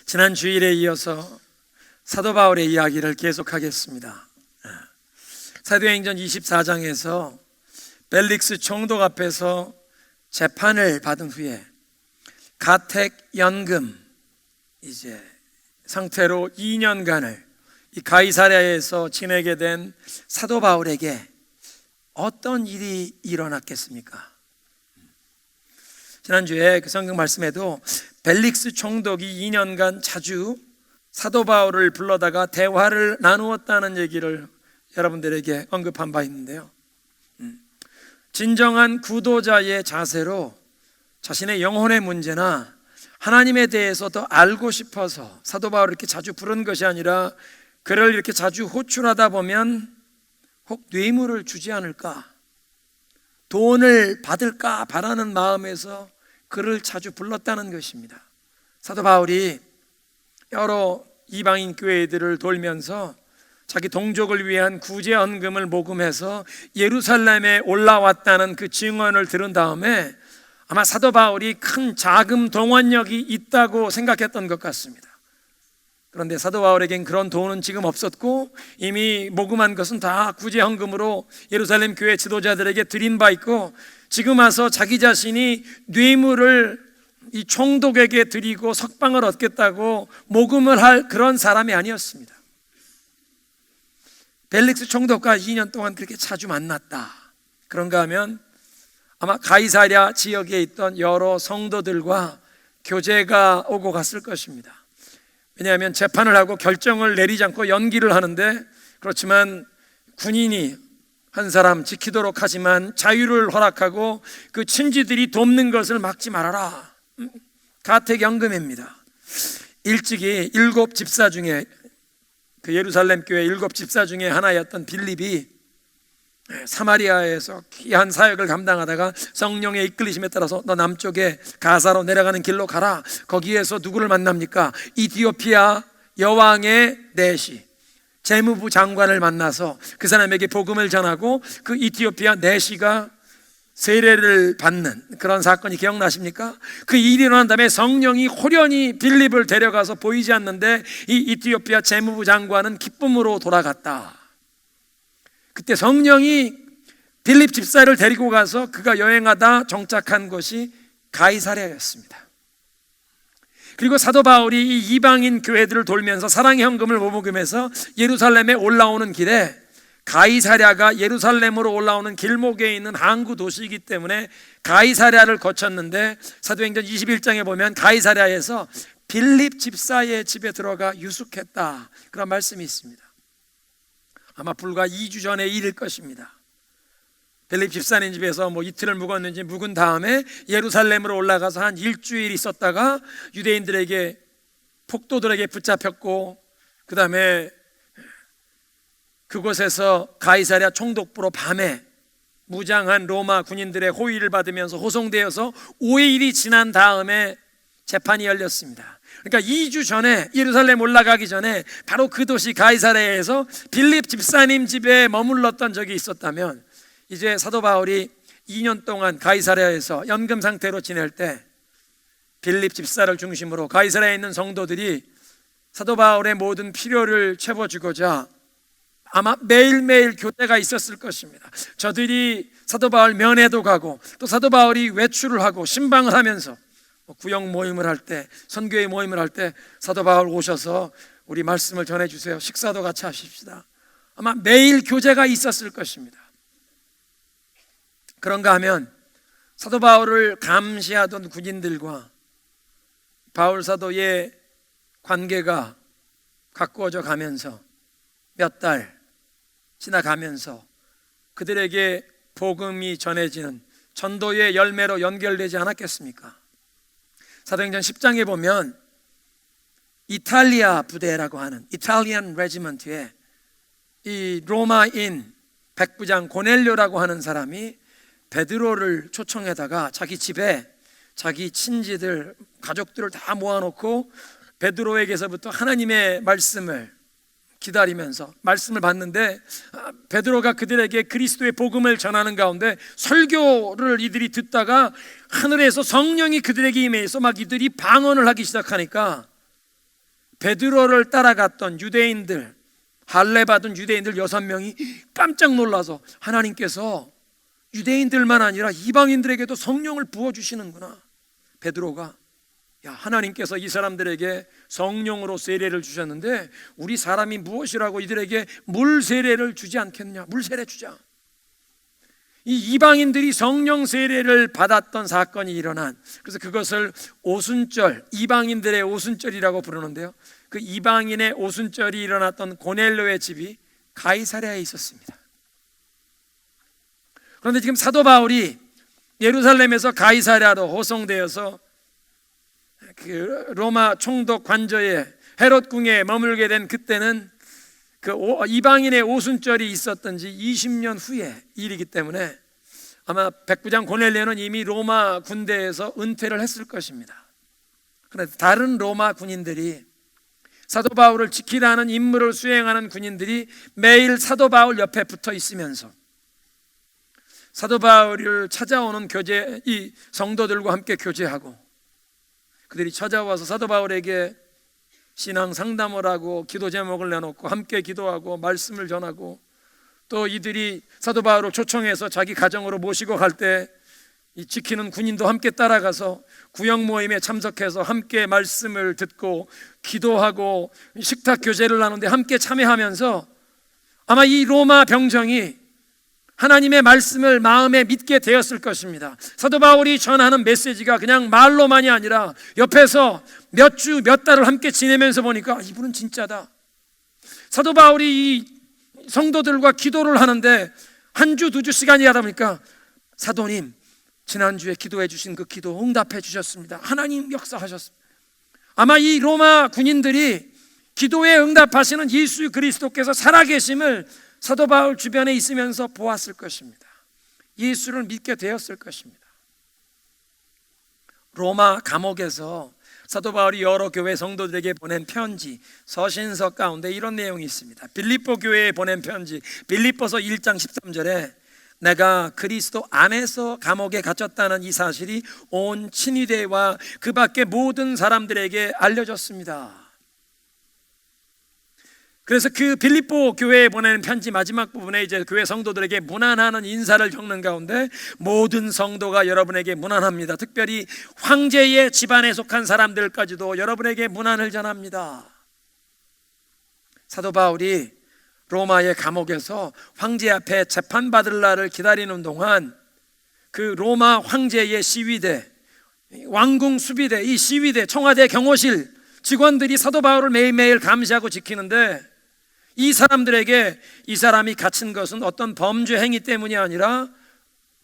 지난 주일에 이어서 사도 바울의 이야기를 계속하겠습니다. 사도행전 24장에서 벨릭스 총독 앞에서 재판을 받은 후에 가택 연금 상태로 2년간을 이 가이사랴에서 지내게 된 사도 바울에게 어떤 일이 일어났겠습니까? 지난주에 그 성경 말씀에도 벨릭스 총독이 2년간 자주 사도 바울을 불러다가 대화를 나누었다는 얘기를 여러분들에게 언급한 바 있는데요, 진정한 구도자의 자세로 자신의 영혼의 문제나 하나님에 대해서 더 알고 싶어서 사도 바울을 이렇게 자주 부른 것이 아니라 그를 이렇게 자주 호출하다 보면 혹 뇌물을 주지 않을까, 돈을 받을까 바라는 마음에서 그를 자주 불렀다는 것입니다. 사도 바울이 여러 이방인 교회들을 돌면서 자기 동족을 위한 구제헌금을 모금해서 예루살렘에 올라왔다는 그 증언을 들은 다음에 아마 사도 바울이 큰 자금 동원력이 있다고 생각했던 것 같습니다. 그런데 사도 바울에겐 그런 돈은 지금 없었고 이미 모금한 것은 다 구제헌금으로 예루살렘 교회 지도자들에게 드린 바 있고, 지금 와서 자기 자신이 뇌물을 이 총독에게 드리고 석방을 얻겠다고 모금을 할 그런 사람이 아니었습니다. 벨릭스 총독과 2년 동안 그렇게 자주 만났다. 그런가 하면 아마 가이사랴 지역에 있던 여러 성도들과 교제가 오고 갔을 것입니다. 왜냐하면 재판을 하고 결정을 내리지 않고 연기를 하는데, 그렇지만 군인이 한 사람 지키도록 하지만 자유를 허락하고 그 친지들이 돕는 것을 막지 말아라. 가택연금입니다. 일찍이 7 집사 중에, 그 예루살렘 교회 7 집사 중에 하나였던 빌립이 사마리아에서 귀한 사역을 감당하다가 성령의 이끌리심에 따라서 너 남쪽에 가사로 내려가는 길로 가라. 거기에서 누구를 만납니까? 이디오피아 여왕의 내시 재무부 장관을 만나서 그 사람에게 복음을 전하고 그 이디오피아 내시가 세례를 받는 그런 사건이 기억나십니까? 그 일이 일어난 다음에 성령이 호련히 빌립을 데려가서 보이지 않는데 이 이티오피아 재무부 장관은 기쁨으로 돌아갔다. 그때 성령이 빌립 집사를 데리고 가서 그가 여행하다 정착한 곳이 가이사랴였습니다. 그리고 사도 바울이 이 이방인 교회들을 돌면서 사랑의 헌금을 모금해서 예루살렘에 올라오는 길에, 가이사랴가 예루살렘으로 올라오는 길목에 있는 항구 도시이기 때문에 가이사랴를 거쳤는데, 사도행전 21장에 보면 가이사랴에서 빌립 집사의 집에 들어가 유숙했다, 그런 말씀이 있습니다. 아마 불과 2주 전의 일일 것입니다. 빌립 집사님 집에서 이틀을 묵었는지 묵은 다음에 예루살렘으로 올라가서 한 일주일 있었다가 유대인들에게, 폭도들에게 붙잡혔고, 그 다음에 그곳에서 가이사랴 총독부로 밤에 무장한 로마 군인들의 호위를 받으면서 호송되어서 5일이 지난 다음에 재판이 열렸습니다. 그러니까 2주 전에, 예루살렘 올라가기 전에 바로 그 도시 가이사랴에서 빌립 집사님 집에 머물렀던 적이 있었다면, 이제 사도 바울이 2년 동안 가이사랴에서 연금 상태로 지낼 때 빌립 집사를 중심으로 가이사랴에 있는 성도들이 사도 바울의 모든 필요를 채워주고자 아마 매일매일 교대가 있었을 것입니다. 저들이 사도 바울 면회도 가고, 또 사도 바울이 외출을 하고 신방을 하면서 구역 모임을 할 때, 선교회 모임을 할 때 사도 바울 오셔서 우리 말씀을 전해주세요, 식사도 같이 하십시다. 아마 매일 교제가 있었을 것입니다. 그런가 하면 사도 바울을 감시하던 군인들과 바울 사도의 관계가 가꾸어져 가면서 몇 달 지나가면서 그들에게 복음이 전해지는 전도의 열매로 연결되지 않았겠습니까? 사도행전 10장에 보면 이탈리아 부대라고 하는 이탈리안 레지먼트에 이 로마인 백부장 고넬료라고 하는 사람이 베드로를 초청해다가 자기 집에 자기 친지들, 가족들을 다 모아놓고 베드로에게서부터 하나님의 말씀을 기다리면서 말씀을 받는데, 베드로가 그들에게 그리스도의 복음을 전하는 가운데 설교를 이들이 듣다가 하늘에서 성령이 그들에게 임해서 막 이들이 방언을 하기 시작하니까 베드로를 따라갔던 유대인들, 할례 받은 유대인들 6명이 깜짝 놀라서 하나님께서 유대인들만 아니라 이방인들에게도 성령을 부어주시는구나. 베드로가, 야, 하나님께서 이 사람들에게 성령으로 세례를 주셨는데 우리 사람이 무엇이라고 이들에게 물 세례를 주지 않겠느냐. 물 세례 주자. 이 이방인들이 성령 세례를 받았던 사건이 일어난, 그래서 그것을 오순절, 이방인들의 오순절이라고 부르는데요, 그 이방인의 오순절이 일어났던 고넬료의 집이 가이사랴에 있었습니다. 그런데 지금 사도 바울이 예루살렘에서 가이사랴로 호송되어서 그 로마 총독 관저에 헤롯 궁에 머물게 된 그때는 그 이방인의 오순절이 있었던 지 20년 후의 일이기 때문에 아마 백부장 고넬료는 이미 로마 군대에서 은퇴를 했을 것입니다. 그런데 다른 로마 군인들이, 사도 바울을 지키라는 임무를 수행하는 군인들이 매일 사도 바울 옆에 붙어 있으면서 사도 바울을 찾아오는 이 성도들과 함께 교제하고, 그들이 찾아와서 사도 바울에게 신앙 상담을 하고 기도 제목을 내놓고 함께 기도하고 말씀을 전하고, 또 이들이 사도 바울을 초청해서 자기 가정으로 모시고 갈 때 이 지키는 군인도 함께 따라가서 구역 모임에 참석해서 함께 말씀을 듣고 기도하고 식탁 교제를 나누는데 함께 참여하면서 아마 이 로마 병정이 하나님의 말씀을 마음에 믿게 되었을 것입니다. 사도 바울이 전하는 메시지가 그냥 말로만이 아니라 옆에서 몇 주, 몇 달을 함께 지내면서 보니까 이분은 진짜다. 사도 바울이 이 성도들과 기도를 하는데 한 주, 2주 시간이 하다 보니까 사도님, 지난주에 기도해 주신 그 기도 응답해 주셨습니다. 하나님 역사하셨습니다. 아마 이 로마 군인들이 기도에 응답하시는 예수 그리스도께서 살아계심을 사도 바울 주변에 있으면서 보았을 것입니다. 예수를 믿게 되었을 것입니다. 로마 감옥에서 사도 바울이 여러 교회 성도들에게 보낸 편지, 서신서 가운데 이런 내용이 있습니다. 빌립보 교회에 보낸 편지, 빌립보서 1장 13절에 내가 그리스도 안에서 감옥에 갇혔다는 이 사실이 온 친위대와 그 밖의 모든 사람들에게 알려졌습니다. 그래서 그 빌립보 교회에 보내는 편지 마지막 부분에 이제 교회 성도들에게 문안하는 인사를 적는 가운데 모든 성도가 여러분에게 문안합니다. 특별히 황제의 집안에 속한 사람들까지도 여러분에게 문안을 전합니다. 사도 바울이 로마의 감옥에서 황제 앞에 재판받을 날을 기다리는 동안 그 로마 황제의 시위대, 왕궁 수비대, 이 시위대, 청와대 경호실 직원들이 사도 바울을 매일매일 감시하고 지키는데 이 사람들에게 이 사람이 갇힌 것은 어떤 범죄 행위 때문이 아니라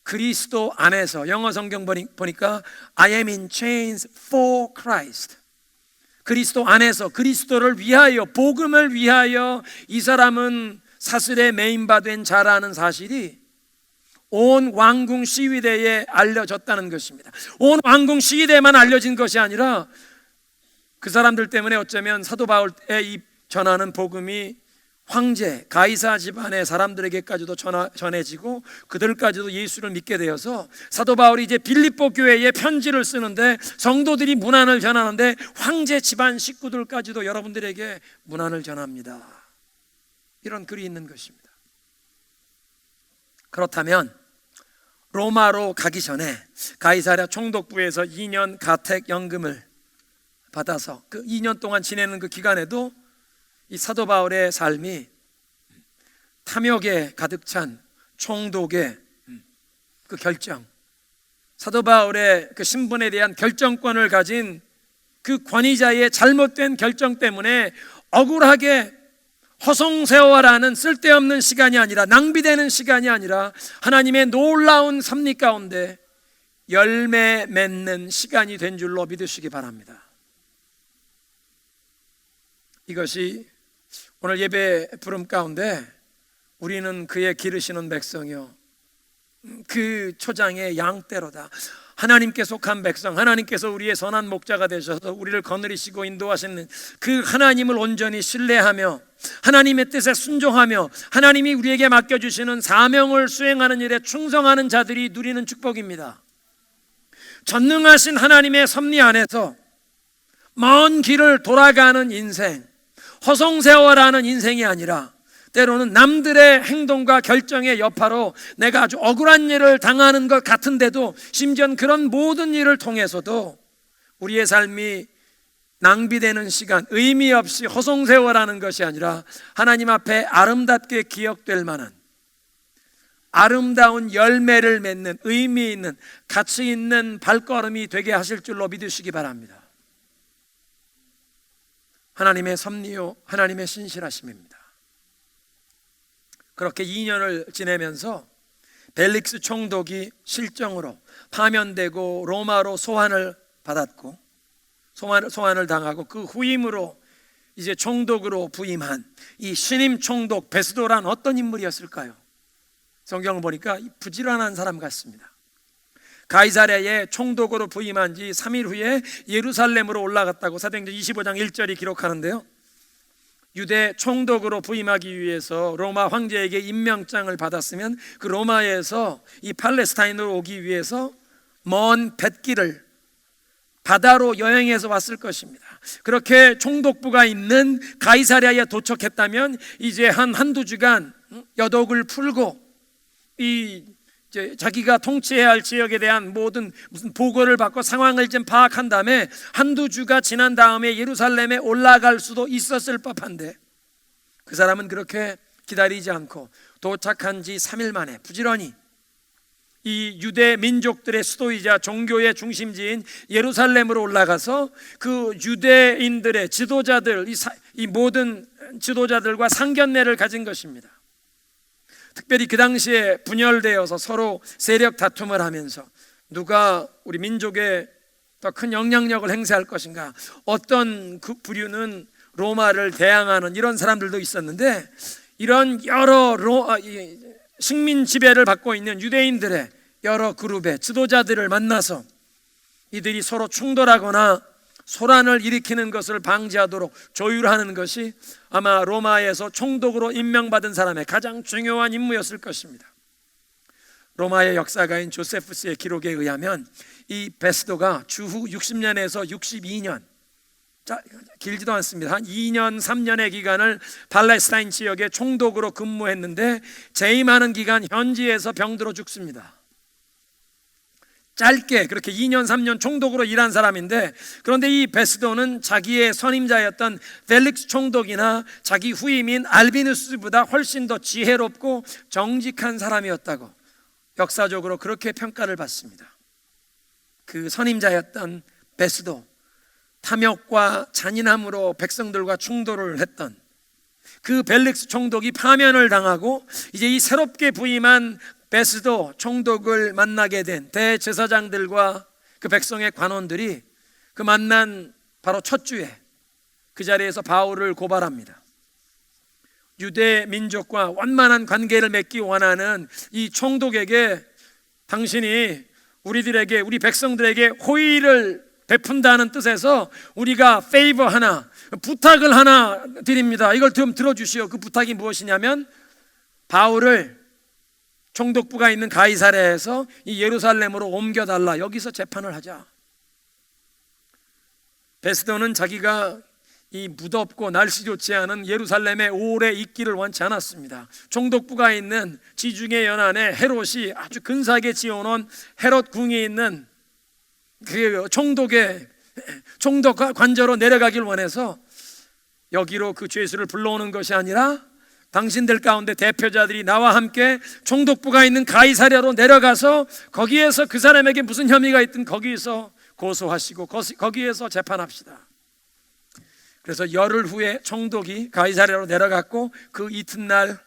그리스도 안에서, 영어 성경 보니까 I am in chains for Christ, 그리스도 안에서 그리스도를 위하여, 복음을 위하여 이 사람은 사슬에 매인바된 자라는 사실이 온 왕궁 시위대에 알려졌다는 것입니다. 온 왕궁 시위대에만 알려진 것이 아니라 그 사람들 때문에 어쩌면 사도 바울의 이 전하는 복음이 황제, 가이사 집안의 사람들에게까지도 전해지고 그들까지도 예수를 믿게 되어서 사도 바울이 이제 빌립보 교회에 편지를 쓰는데 성도들이 문안을 전하는데 황제 집안 식구들까지도 여러분들에게 문안을 전합니다. 이런 글이 있는 것입니다. 그렇다면 로마로 가기 전에 가이사랴 총독부에서 2년 가택연금을 받아서 그 2년 동안 지내는 그 기간에도 이 사도 바울의 삶이 탐욕에 가득 찬 총독의 그 결정, 사도 바울의 그 신분에 대한 결정권을 가진 그 권위자의 잘못된 결정 때문에 억울하게 허송세월하는 쓸데없는 시간이 아니라, 낭비되는 시간이 아니라 하나님의 놀라운 섭리 가운데 열매 맺는 시간이 된 줄로 믿으시기 바랍니다. 이것이 오늘 예배 부름 가운데 우리는 그의 기르시는 백성이요 그 초장의 양떼로다. 하나님께 속한 백성, 하나님께서 우리의 선한 목자가 되셔서 우리를 거느리시고 인도하시는 그 하나님을 온전히 신뢰하며 하나님의 뜻에 순종하며 하나님이 우리에게 맡겨주시는 사명을 수행하는 일에 충성하는 자들이 누리는 축복입니다. 전능하신 하나님의 섭리 안에서 먼 길을 돌아가는 인생, 허송세월하는 인생이 아니라 때로는 남들의 행동과 결정의 여파로 내가 아주 억울한 일을 당하는 것 같은데도, 심지어는 그런 모든 일을 통해서도 우리의 삶이 낭비되는 시간, 의미 없이 허송세월하는 것이 아니라 하나님 앞에 아름답게 기억될 만한 아름다운 열매를 맺는 의미 있는 가치 있는 발걸음이 되게 하실 줄로 믿으시기 바랍니다. 하나님의 섭리요, 하나님의 신실하심입니다. 그렇게 2년을 지내면서 벨릭스 총독이 실정으로 파면되고 로마로 소환을 받았고 소환을 당하고 그 후임으로 이제 총독으로 부임한 이 신임 총독 베스도란 어떤 인물이었을까요? 성경을 보니까 부지런한 사람 같습니다. 가이사랴에 총독으로 부임한 지 3일 후에 예루살렘으로 올라갔다고 사도행전 25장 1절이 기록하는데요, 유대 총독으로 부임하기 위해서 로마 황제에게 임명장을 받았으면 그 로마에서 이 팔레스타인으로 오기 위해서 먼 뱃길을 바다로 여행해서 왔을 것입니다. 그렇게 총독부가 있는 가이사랴에 도착했다면 이제 한두 주간 여독을 풀고 이제 자기가 통치해야 할 지역에 대한 모든 무슨 보고를 받고 상황을 좀 파악한 다음에 한두 주가 지난 다음에 예루살렘에 올라갈 수도 있었을 법한데, 그 사람은 그렇게 기다리지 않고 도착한 지 3일 만에 부지런히 이 유대 민족들의 수도이자 종교의 중심지인 예루살렘으로 올라가서 그 유대인들의 지도자들, 이 모든 지도자들과 상견례를 가진 것입니다. 특별히 그 당시에 분열되어서 서로 세력 다툼을 하면서 누가 우리 민족에 더 큰 영향력을 행사할 것인가, 어떤 그 부류는 로마를 대항하는 이런 사람들도 있었는데, 이런 여러 식민 지배를 받고 있는 유대인들의 여러 그룹의 지도자들을 만나서 이들이 서로 충돌하거나 소란을 일으키는 것을 방지하도록 조율하는 것이 아마 로마에서 총독으로 임명받은 사람의 가장 중요한 임무였을 것입니다. 로마의 역사가인 조세푸스의 기록에 의하면 이 베스도가 주후 60년에서 62년, 길지도 않습니다. 한 2년 3년의 기간을 팔레스타인 지역의 총독으로 근무했는데 재임하는 기간 현지에서 병들어 죽습니다. 짧게 그렇게 2년 3년 총독으로 일한 사람인데, 그런데 이 베스도는 자기의 선임자였던 펠릭스 총독이나 자기 후임인 알비누스보다 훨씬 더 지혜롭고 정직한 사람이었다고 역사적으로 그렇게 평가를 받습니다. 그 선임자였던 베스도, 탐욕과 잔인함으로 백성들과 충돌을 했던 그 벨릭스 총독이 파면을 당하고 이제 이 새롭게 부임한 베스도 총독을 만나게 된 대제사장들과 그 백성의 관원들이 그 만난 바로 첫 주에 그 자리에서 바울을 고발합니다. 유대 민족과 원만한 관계를 맺기 원하는 이 총독에게 당신이 우리들에게, 우리 백성들에게 호의를 베푼다는 뜻에서 우리가 페이버 하나, 부탁을 하나 드립니다. 이걸 좀 들어주시오. 그 부탁이 무엇이냐면 바울을 총독부가 있는 가이사랴에서 이 예루살렘으로 옮겨달라, 여기서 재판을 하자. 베스도는 자기가 이 무덥고 날씨 좋지 않은 예루살렘에 오래 있기를 원치 않았습니다. 총독부가 있는 지중해 연안에 헤롯이 아주 근사하게 지어놓은 헤롯 궁이 있는 그 총독 관저로 내려가길 원해서 여기로 그 죄수를 불러오는 것이 아니라 당신들 가운데 대표자들이 나와 함께 총독부가 있는 가이사랴로 내려가서 거기에서 그 사람에게 무슨 혐의가 있든 거기에서 고소하시고 거기에서 재판합시다. 그래서 열흘 후에 총독이 가이사랴로 내려갔고 그 이튿날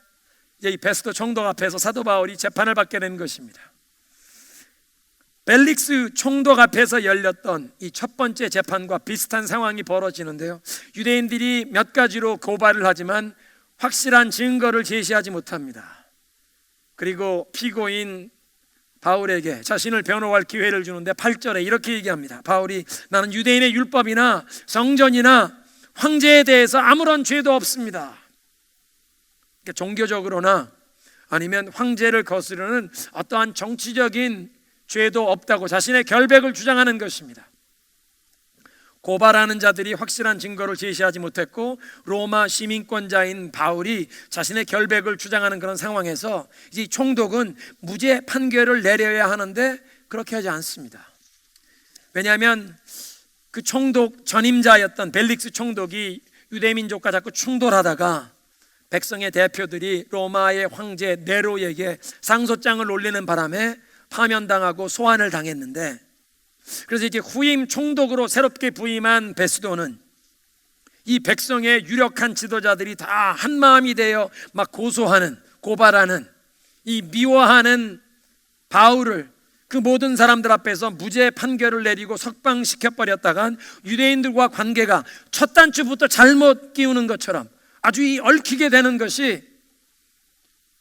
이제 이 베스도 총독 앞에서 사도 바울이 재판을 받게 된 것입니다. 벨릭스 총독 앞에서 열렸던 이 첫 번째 재판과 비슷한 상황이 벌어지는데요, 유대인들이 몇 가지로 고발을 하지만 확실한 증거를 제시하지 못합니다. 그리고 피고인 바울에게 자신을 변호할 기회를 주는데 8절에 이렇게 얘기합니다. 바울이 나는 유대인의 율법이나 성전이나 황제에 대해서 아무런 죄도 없습니다. 그러니까 종교적으로나 아니면 황제를 거스르는 어떠한 정치적인 죄도 없다고 자신의 결백을 주장하는 것입니다. 고발하는 자들이 확실한 증거를 제시하지 못했고 로마 시민권자인 바울이 자신의 결백을 주장하는 그런 상황에서 이 총독은 무죄 판결을 내려야 하는데 그렇게 하지 않습니다. 왜냐하면 그 총독 전임자였던 벨릭스 총독이 유대민족과 자꾸 충돌하다가 백성의 대표들이 로마의 황제 네로에게 상소장을 올리는 바람에 파면당하고 소환을 당했는데, 그래서 이제 후임 총독으로 새롭게 부임한 베스도는 이 백성의 유력한 지도자들이 다 한마음이 되어 막 고소하는, 고발하는, 이 미워하는 바울을 그 모든 사람들 앞에서 무죄 판결을 내리고 석방시켜버렸다간 유대인들과 관계가 첫 단추부터 잘못 끼우는 것처럼 아주 얽히게 되는 것이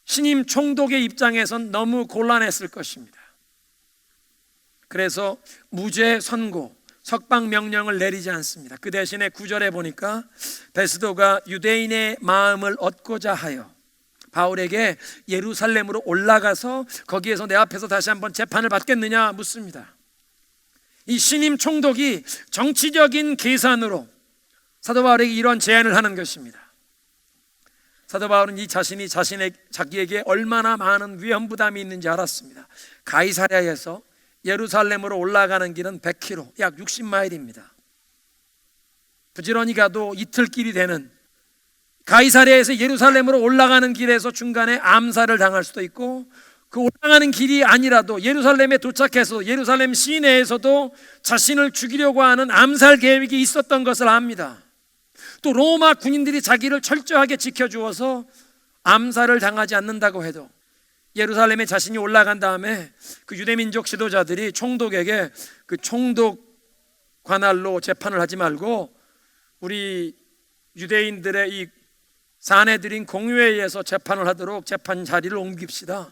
신임 총독의 입장에선 너무 곤란했을 것입니다. 그래서 무죄 선고, 석방 명령을 내리지 않습니다. 그 대신에 9절에 보니까 베스도가 유대인의 마음을 얻고자 하여 바울에게 예루살렘으로 올라가서 거기에서 내 앞에서 다시 한번 재판을 받겠느냐 묻습니다. 이 신임 총독이 정치적인 계산으로 사도 바울에게 이런 제안을 하는 것입니다. 사도 바울은 이 자신이 자기에게 얼마나 많은 위험 부담이 있는지 알았습니다. 가이사랴에서 예루살렘으로 올라가는 길은 100km, 약 60마일입니다. 부지런히 가도 이틀 길이 되는 가이사랴에서 예루살렘으로 올라가는 길에서 중간에 암살을 당할 수도 있고, 그 올라가는 길이 아니라도 예루살렘에 도착해서 예루살렘 시내에서도 자신을 죽이려고 하는 암살 계획이 있었던 것을 압니다. 또 로마 군인들이 자기를 철저하게 지켜주어서 암살을 당하지 않는다고 해도 예루살렘에 자신이 올라간 다음에 그 유대민족 지도자들이 총독에게 그 총독 관할로 재판을 하지 말고 우리 유대인들의 이 사내들인 공회에서 재판을 하도록 재판 자리를 옮깁시다.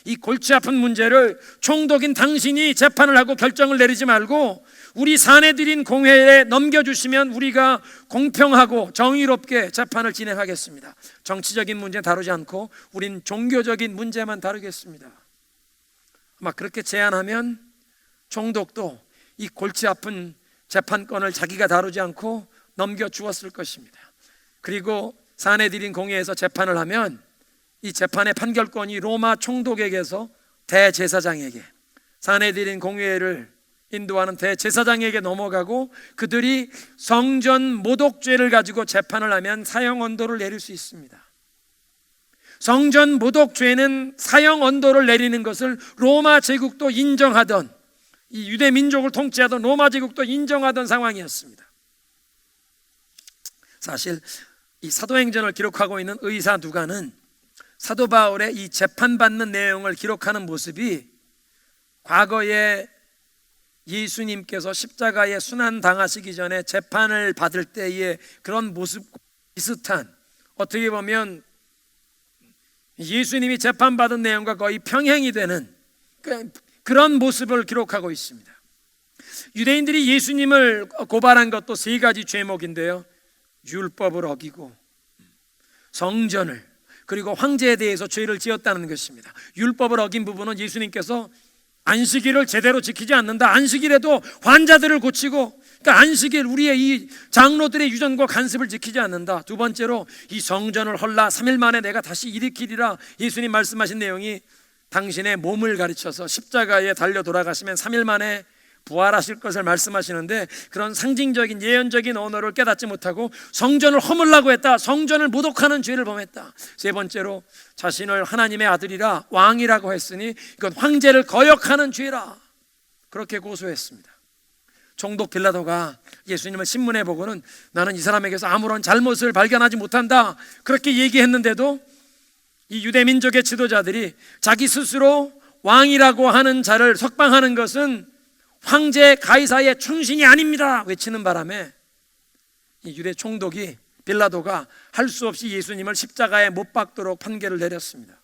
이 골치 아픈 문제를 총독인 당신이 재판을 하고 결정을 내리지 말고 우리 사내들인 공회에 넘겨주시면 우리가 공평하고 정의롭게 재판을 진행하겠습니다. 정치적인 문제 다루지 않고 우린 종교적인 문제만 다루겠습니다. 아마 그렇게 제안하면 총독도 이 골치 아픈 재판권을 자기가 다루지 않고 넘겨주었을 것입니다. 그리고 사내들인 공회에서 재판을 하면 이 재판의 판결권이 로마 총독에게서 대제사장에게, 사내들인 공회를 인도하는 대제사장에게 넘어가고 그들이 성전 모독죄를 가지고 재판을 하면 사형 언도를 내릴 수 있습니다. 성전 모독죄는 사형 언도를 내리는 것을 로마 제국도 인정하던, 이 유대 민족을 통치하던 로마 제국도 인정하던 상황이었습니다. 사실 이 사도행전을 기록하고 있는 의사 누가는 사도 바울의 이 재판받는 내용을 기록하는 모습이 과거에 예수님께서 십자가에 순환당하시기 전에 재판을 받을 때의 그런 모습과 비슷한, 어떻게 보면 예수님이 재판받은 내용과 거의 평행이 되는 그런 모습을 기록하고 있습니다. 유대인들이 예수님을 고발한 것도 세 가지 죄목인데요, 율법을 어기고 성전을, 그리고 황제에 대해서 죄를 지었다는 것입니다. 율법을 어긴 부분은 예수님께서 안식일을 제대로 지키지 않는다, 안식일에도 환자들을 고치고, 그러니까 안식일 우리의 이 장로들의 유전과 간습을 지키지 않는다. 두 번째로 이 성전을 헐라 3일 만에 내가 다시 일으키리라, 예수님 말씀하신 내용이 당신의 몸을 가르쳐서 십자가에 달려 돌아가시면 3일 만에 부활하실 것을 말씀하시는데, 그런 상징적인 예언적인 언어를 깨닫지 못하고 성전을 허물라고 했다, 성전을 모독하는 죄를 범했다. 세 번째로 자신을 하나님의 아들이라 왕이라고 했으니 이건 황제를 거역하는 죄라, 그렇게 고소했습니다. 총독 빌라도가 예수님을 신문해 보고는 나는 이 사람에게서 아무런 잘못을 발견하지 못한다, 그렇게 얘기했는데도 이 유대민족의 지도자들이 자기 스스로 왕이라고 하는 자를 석방하는 것은 황제 가이사의 충신이 아닙니다 외치는 바람에 이 유대 총독이 빌라도가 할 수 없이 예수님을 십자가에 못 박도록 판결을 내렸습니다.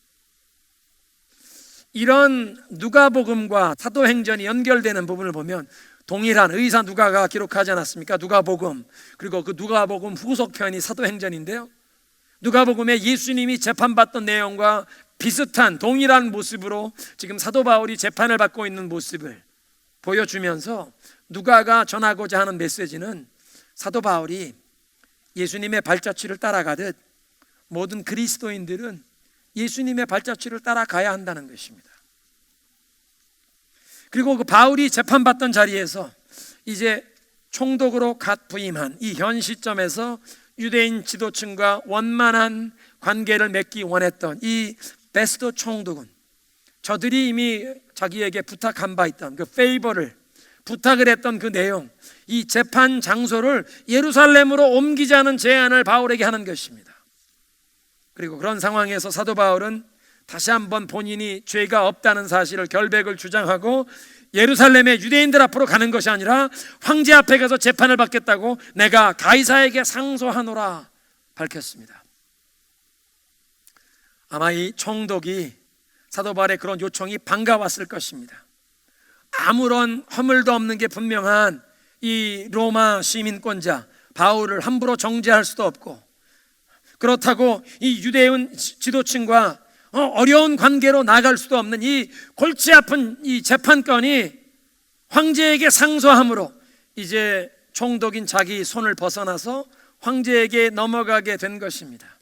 이런 누가복음과 사도행전이 연결되는 부분을 보면 동일한 의사 누가가 기록하지 않았습니까? 누가복음, 그리고 그 누가복음 후속편이 사도행전인데요, 누가복음에 예수님이 재판받던 내용과 비슷한 동일한 모습으로 지금 사도 바울이 재판을 받고 있는 모습을 보여주면서 누가가 전하고자 하는 메시지는 사도 바울이 예수님의 발자취를 따라가듯 모든 그리스도인들은 예수님의 발자취를 따라가야 한다는 것입니다. 그리고 그 바울이 재판받던 자리에서 이제 총독으로 갓 부임한 이 현 시점에서 유대인 지도층과 원만한 관계를 맺기 원했던 이 베스도 총독은 저들이 이미 자기에게 부탁한 바 있던 그 페이버를 부탁을 했던 그 내용, 이 재판 장소를 예루살렘으로 옮기자는 제안을 바울에게 하는 것입니다. 그리고 그런 상황에서 사도 바울은 다시 한번 본인이 죄가 없다는 사실을 결백을 주장하고 예루살렘의 유대인들 앞으로 가는 것이 아니라 황제 앞에 가서 재판을 받겠다고 내가 가이사에게 상소하노라 밝혔습니다. 아마 이 총독이 사도 바울의 그런 요청이 반가웠을 것입니다. 아무런 허물도 없는 게 분명한 이 로마 시민권자 바울을 함부로 정죄할 수도 없고, 그렇다고 이 유대인 지도층과 어려운 관계로 나갈 수도 없는 이 골치 아픈 이 재판권이 황제에게 상소함으로 이제 총독인 자기 손을 벗어나서 황제에게 넘어가게 된 것입니다.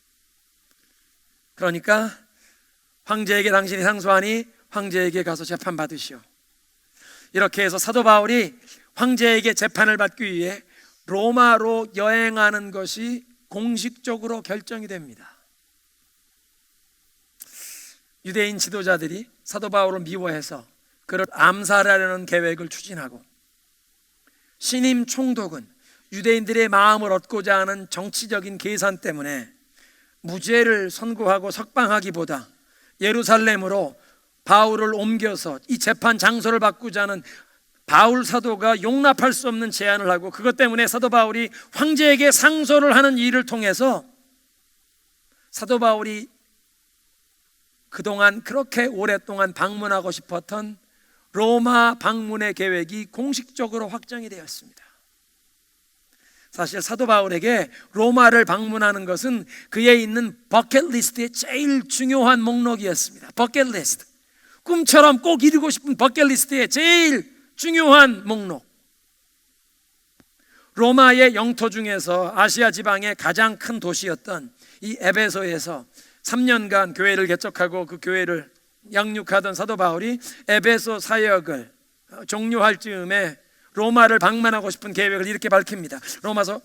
그러니까 황제에게 당신이 상소하니 황제에게 가서 재판받으시오. 이렇게 해서 사도 바울이 황제에게 재판을 받기 위해 로마로 여행하는 것이 공식적으로 결정이 됩니다. 유대인 지도자들이 사도 바울을 미워해서 그를 암살하려는 계획을 추진하고, 신임 총독은 유대인들의 마음을 얻고자 하는 정치적인 계산 때문에 무죄를 선고하고 석방하기보다 예루살렘으로 바울을 옮겨서 이 재판 장소를 바꾸자는 바울 사도가 용납할 수 없는 제안을 하고, 그것 때문에 사도 바울이 황제에게 상소를 하는 일을 통해서 사도 바울이 그동안 그렇게 오랫동안 방문하고 싶었던 로마 방문의 계획이 공식적으로 확정이 되었습니다. 사실 사도 바울에게 로마를 방문하는 것은 그에 있는 버킷리스트의 제일 중요한 목록이었습니다. 버킷리스트, 꿈처럼 꼭 이루고 싶은 버킷리스트의 제일 중요한 목록. 로마의 영토 중에서 아시아 지방의 가장 큰 도시였던 이 에베소에서 3년간 교회를 개척하고 그 교회를 양육하던 사도 바울이 에베소 사역을 종료할 즈음에 로마를 방문하고 싶은 계획을 이렇게 밝힙니다. 로마서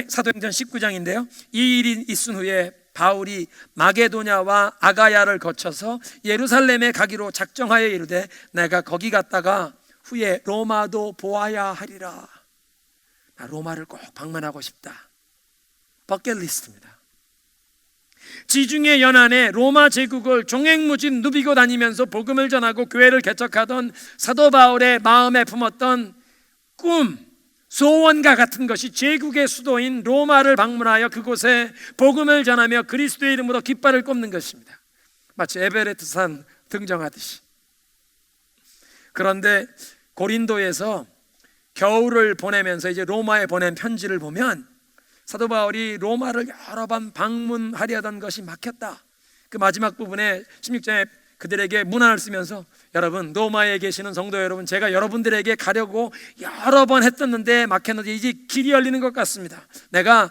사도행전 19장인데요. 이 일이 있은 후에 바울이 마게도냐와 아가야를 거쳐서 예루살렘에 가기로 작정하여 이르되 내가 거기 갔다가 후에 로마도 보아야 하리라. 나 로마를 꼭 방문하고 싶다. 버킷리스트입니다. 지중해 연안에 로마 제국을 종횡무진 누비고 다니면서 복음을 전하고 교회를 개척하던 사도 바울의 마음에 품었던 꿈, 소원과 같은 것이 제국의 수도인 로마를 방문하여 그곳에 복음을 전하며 그리스도의 이름으로 깃발을 꼽는 것입니다. 마치 에베레스트산 등정하듯이. 그런데 고린도에서 겨울을 보내면서 이제 로마에 보낸 편지를 보면 사도 바울이 로마를 여러 번 방문하려던 것이 막혔다. 그 마지막 부분에 16장에 그들에게 문안을 쓰면서 여러분, 로마에 계시는 성도 여러분, 제가 여러분들에게 가려고 여러 번 했었는데 막혔는데 이제 길이 열리는 것 같습니다. 내가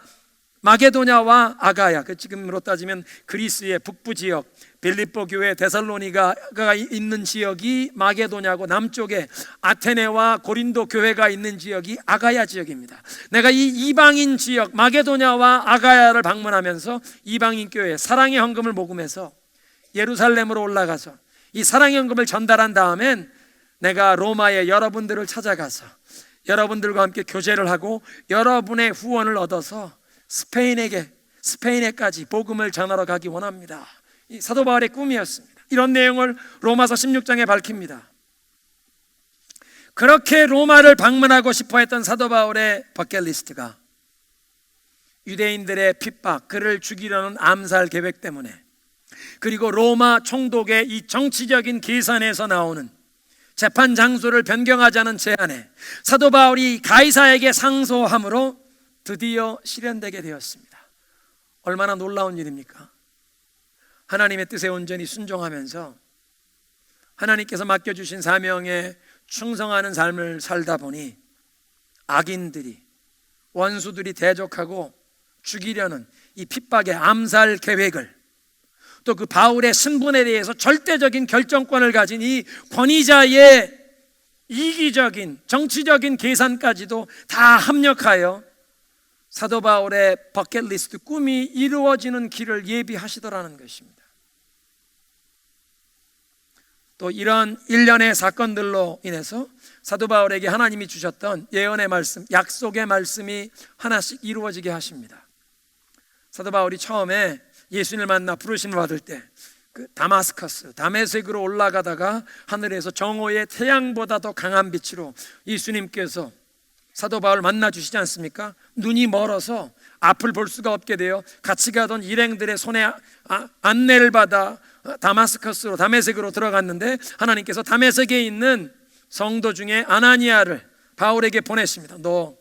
마게도냐와 아가야, 그 지금으로 따지면 그리스의 북부 지역, 빌립보 교회 데살로니가가 있는 지역이 마게도냐고, 남쪽에 아테네와 고린도 교회가 있는 지역이 아가야 지역입니다. 내가 이 이방인 지역 마게도냐와 아가야를 방문하면서 이방인 교회 사랑의 헌금을 모금해서 예루살렘으로 올라가서 이 사랑의 헌금을 전달한 다음엔 내가 로마에 여러분들을 찾아가서 여러분들과 함께 교제를 하고 여러분의 후원을 얻어서 스페인에까지 복음을 전하러 가기 원합니다. 이 사도 바울의 꿈이었습니다. 이런 내용을 로마서 16장에 밝힙니다. 그렇게 로마를 방문하고 싶어 했던 사도 바울의 버킷리스트가 유대인들의 핍박, 그를 죽이려는 암살 계획 때문에, 그리고 로마 총독의 이 정치적인 계산에서 나오는 재판 장소를 변경하자는 제안에 사도 바울이 가이사에게 상소함으로 드디어 실현되게 되었습니다. 얼마나 놀라운 일입니까? 하나님의 뜻에 온전히 순종하면서 하나님께서 맡겨주신 사명에 충성하는 삶을 살다 보니 악인들이, 원수들이 대적하고 죽이려는 이 핍박의 암살 계획을, 또 그 바울의 신분에 대해서 절대적인 결정권을 가진 이 권위자의 이기적인 정치적인 계산까지도 다 합력하여 사도 바울의 버킷리스트, 꿈이 이루어지는 길을 예비하시더라는 것입니다. 또 이런 일련의 사건들로 인해서 사도 바울에게 하나님이 주셨던 예언의 말씀, 약속의 말씀이 하나씩 이루어지게 하십니다. 사도 바울이 처음에 예수님을 만나 부르심을 받을 때 그 다마스커스, 다메섹으로 올라가다가 하늘에서 정오의 태양보다 더 강한 빛으로 예수님께서 사도 바울 만나 주시지 않습니까? 눈이 멀어서 앞을 볼 수가 없게 되어 같이 가던 일행들의 손에 안내를 받아 다마스커스로, 다메섹으로 들어갔는데, 하나님께서 다메섹에 있는 성도 중에 아나니아를 바울에게 보내십니다. 너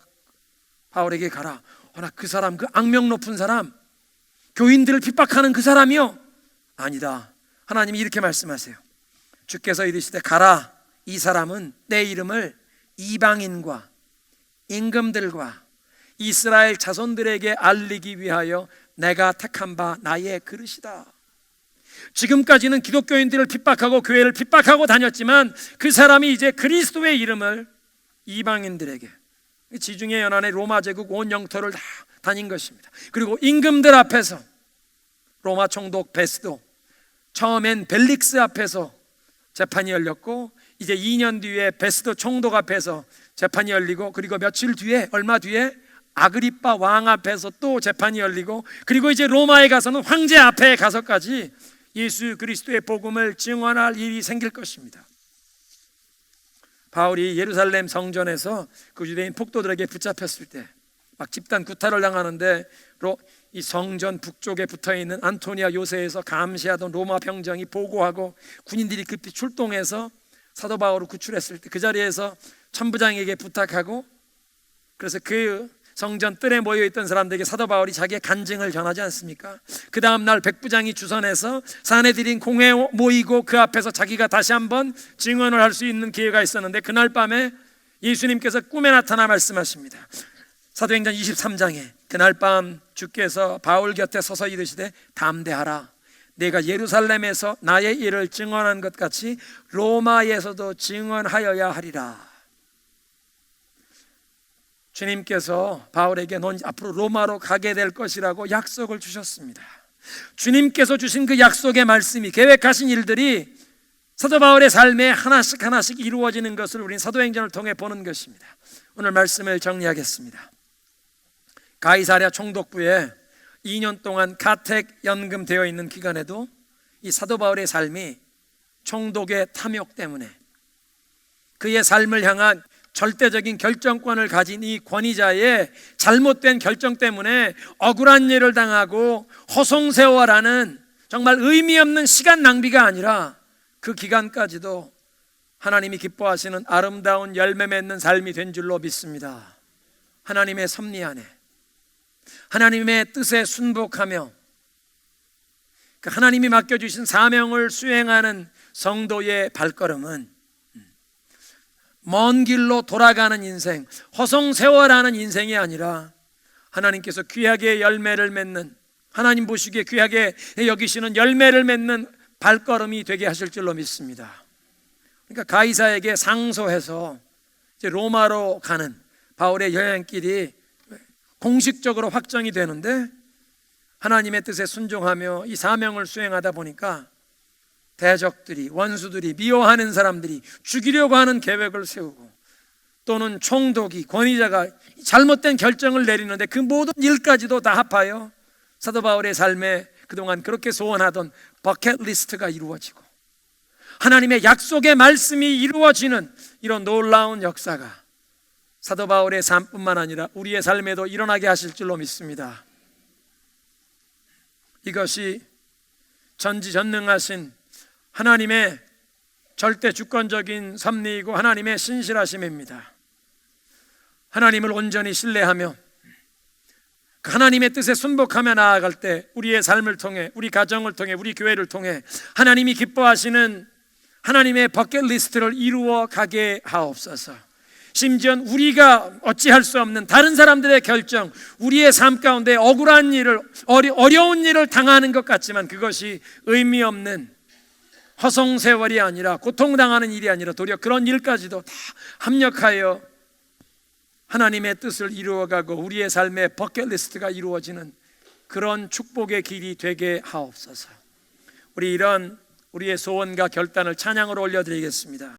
바울에게 가라. 나 그 사람, 그 악명 높은 사람, 교인들을 핍박하는 그 사람이요? 아니다. 하나님이 이렇게 말씀하세요. 주께서 이르시되 가라. 이 사람은 내 이름을 이방인과 임금들과 이스라엘 자손들에게 알리기 위하여 내가 택한 바 나의 그릇이다. 지금까지는 기독교인들을 핍박하고 교회를 핍박하고 다녔지만 그 사람이 이제 그리스도의 이름을 이방인들에게, 지중해 연안의 로마 제국 온 영토를 다 다닌 것입니다. 그리고 임금들 앞에서, 로마 총독 베스도, 처음엔 벨릭스 앞에서 재판이 열렸고, 이제 2년 뒤에 베스도 총독 앞에서 재판이 열리고, 그리고 며칠 뒤에, 얼마 뒤에 아그리빠 왕 앞에서 또 재판이 열리고, 그리고 이제 로마에 가서는 황제 앞에 가서까지 예수 그리스도의 복음을 증언할 일이 생길 것입니다. 바울이 예루살렘 성전에서 그 유대인 폭도들에게 붙잡혔을 때 막 집단 구타를 당하는데, 이 성전 북쪽에 붙어있는 안토니아 요새에서 감시하던 로마 병정이 보고하고 군인들이 급히 출동해서 사도 바울을 구출했을 때 그 자리에서 천부장에게 부탁하고, 그래서 그 성전 뜰에 모여있던 사람들에게 사도 바울이 자기의 간증을 전하지 않습니까? 그 다음날 백부장이 주선해서 사내들인 공회에 모이고 그 앞에서 자기가 다시 한번 증언을 할 수 있는 기회가 있었는데, 그날 밤에 예수님께서 꿈에 나타나 말씀하십니다. 사도행전 23장에 그날 밤 주께서 바울 곁에 서서 이르시되 담대하라. 내가 예루살렘에서 나의 일을 증언한 것 같이 로마에서도 증언하여야 하리라. 주님께서 바울에게 넌 앞으로 로마로 가게 될 것이라고 약속을 주셨습니다. 주님께서 주신 그 약속의 말씀이, 계획하신 일들이 사도 바울의 삶에 하나씩 하나씩 이루어지는 것을 우리는 사도행전을 통해 보는 것입니다. 오늘 말씀을 정리하겠습니다. 가이사랴 총독부에 2년 동안 가택 연금되어 있는 기간에도 이 사도 바울의 삶이 총독의 탐욕 때문에, 그의 삶을 향한 절대적인 결정권을 가진 이 권위자의 잘못된 결정 때문에 억울한 일을 당하고 허송세월하는 정말 의미 없는 시간 낭비가 아니라, 그 기간까지도 하나님이 기뻐하시는 아름다운 열매 맺는 삶이 된 줄로 믿습니다. 하나님의 섭리 안에, 하나님의 뜻에 순복하며 그 하나님이 맡겨주신 사명을 수행하는 성도의 발걸음은 먼 길로 돌아가는 인생, 허송세월하는 인생이 아니라 하나님께서 귀하게 열매를 맺는, 하나님 보시기에 귀하게 여기시는 열매를 맺는 발걸음이 되게 하실 줄로 믿습니다. 그러니까 가이사에게 상소해서 이제 로마로 가는 바울의 여행길이 공식적으로 확정이 되는데, 하나님의 뜻에 순종하며 이 사명을 수행하다 보니까 대적들이, 원수들이, 미워하는 사람들이 죽이려고 하는 계획을 세우고, 또는 총독이, 권위자가 잘못된 결정을 내리는데 그 모든 일까지도 다 합하여 사도 바울의 삶에 그동안 그렇게 소원하던 버킷리스트가 이루어지고 하나님의 약속의 말씀이 이루어지는 이런 놀라운 역사가 사도 바울의 삶뿐만 아니라 우리의 삶에도 일어나게 하실 줄로 믿습니다. 이것이 전지전능하신 하나님의 절대 주권적인 섭리이고 하나님의 신실하심입니다. 하나님을 온전히 신뢰하며 그 하나님의 뜻에 순복하며 나아갈 때 우리의 삶을 통해, 우리 가정을 통해, 우리 교회를 통해 하나님이 기뻐하시는 하나님의 버킷리스트를 이루어 가게 하옵소서. 심지어 우리가 어찌할 수 없는 다른 사람들의 결정, 우리의 삶 가운데 억울한 일을, 어려운 일을 당하는 것 같지만 그것이 의미 없는 허송세월이 아니라, 고통당하는 일이 아니라 도리어 그런 일까지도 다 합력하여 하나님의 뜻을 이루어가고 우리의 삶의 버킷리스트가 이루어지는 그런 축복의 길이 되게 하옵소서. 우리 이런 우리의 소원과 결단을 찬양으로 올려드리겠습니다.